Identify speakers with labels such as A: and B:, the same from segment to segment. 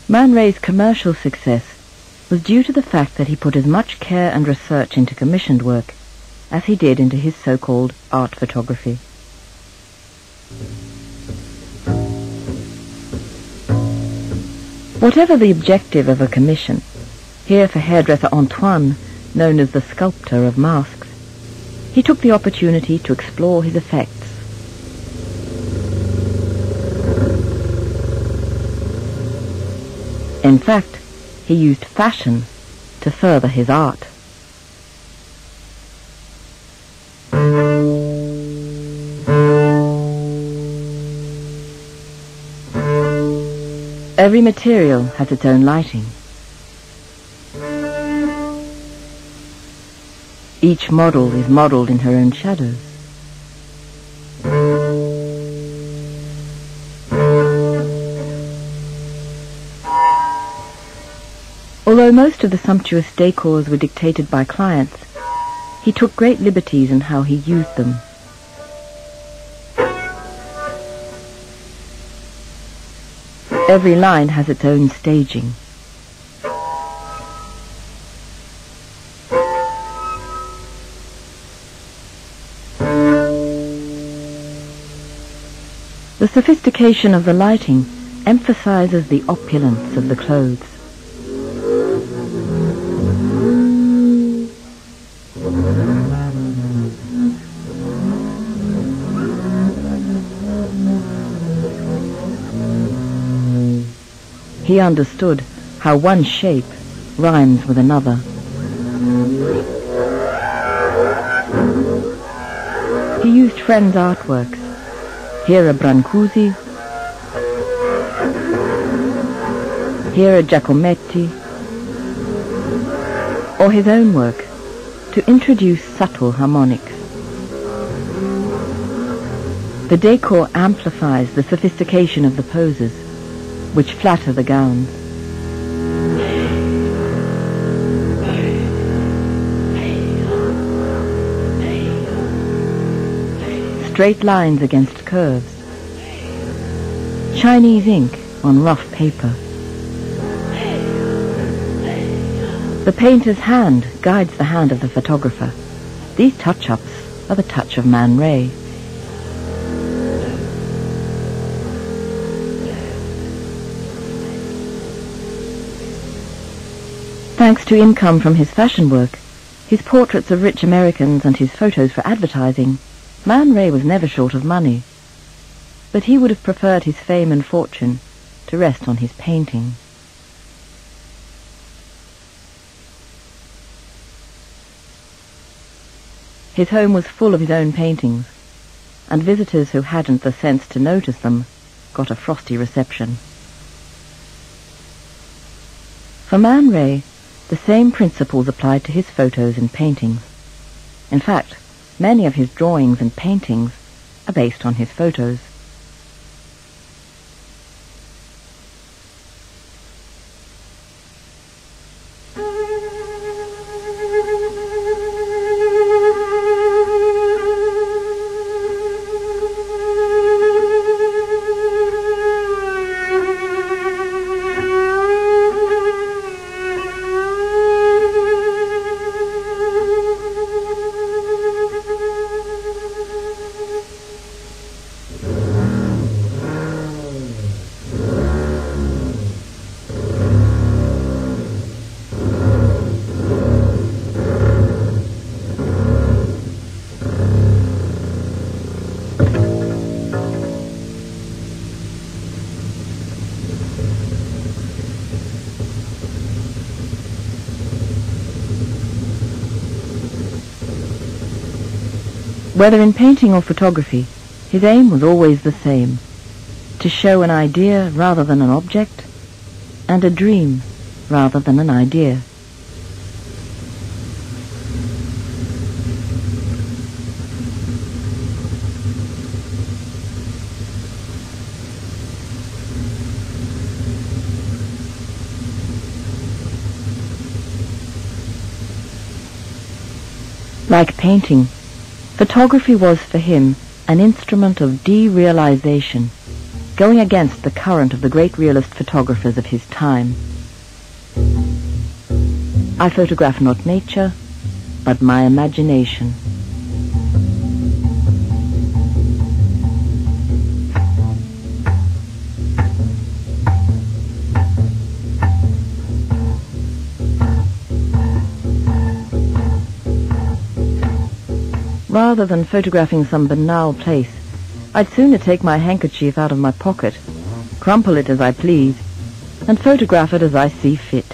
A: Man Ray's commercial success was due to the fact that he put as much care and research into commissioned work as he did into his so-called art photography. Whatever the objective of a commission, here for hairdresser Antoine, known as the sculptor of masks, he took the opportunity to explore his effects. In fact, he used fashion to further his art. Every material has its own lighting. Each model is modelled in her own shadows. Although most of the sumptuous decors were dictated by clients, he took great liberties in how he used them. Every line has its own staging. The sophistication of the lighting emphasizes the opulence of the clothes. He understood how one shape rhymes with another. He used friends' artworks. Here a Brancusi, here a Giacometti, or his own work to introduce subtle harmonics. The decor amplifies the sophistication of the poses, which flatter the gowns. Straight lines against curves. Chinese ink on rough paper. The painter's hand guides the hand of the photographer. These touch-ups are the touch of Man Ray. Thanks to income from his fashion work, his portraits of rich Americans and his photos for advertising, Man Ray was never short of money. But he would have preferred his fame and fortune to rest on his painting. His home was full of his own paintings, and visitors who hadn't the sense to notice them got a frosty reception. For Man Ray, the same principles applied to his photos and paintings. In fact, many of his drawings and paintings are based on his photos. Whether in painting or photography, his aim was always the same: to show an idea rather than an object, and a dream rather than an idea. Like painting, photography was for him an instrument of derealization, going against the current of the great realist photographers of his time. I photograph not nature, but my imagination. Rather than photographing some banal place, I'd sooner take my handkerchief out of my pocket, crumple it as I please, and photograph it as I see fit.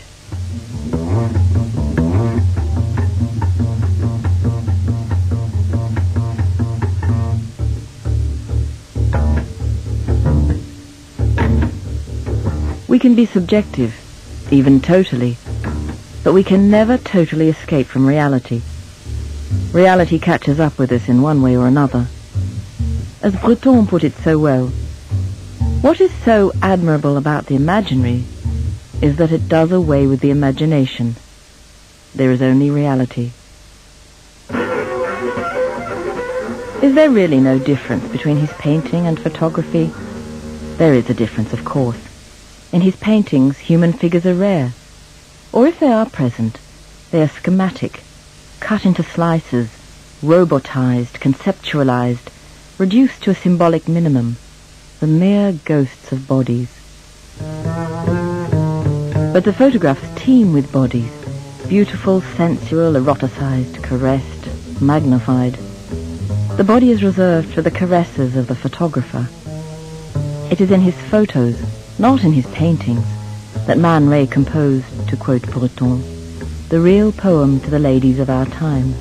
A: We can be subjective, even totally, but we can never totally escape from reality. Reality catches up with us in one way or another. As Breton put it so well, what is so admirable about the imaginary is that it does away with the imagination. There is only reality. Is there really no difference between his painting and photography? There is a difference, of course. In his paintings, human figures are rare. Or if they are present, they are schematic, cut into slices, robotized, conceptualized, reduced to a symbolic minimum, the mere ghosts of bodies. But the photographs teem with bodies, beautiful, sensual, eroticized, caressed, magnified. The body is reserved for the caresses of the photographer. It is in his photos, not in his paintings, that Man Ray composed, to quote Breton, the real poem to the ladies of our time.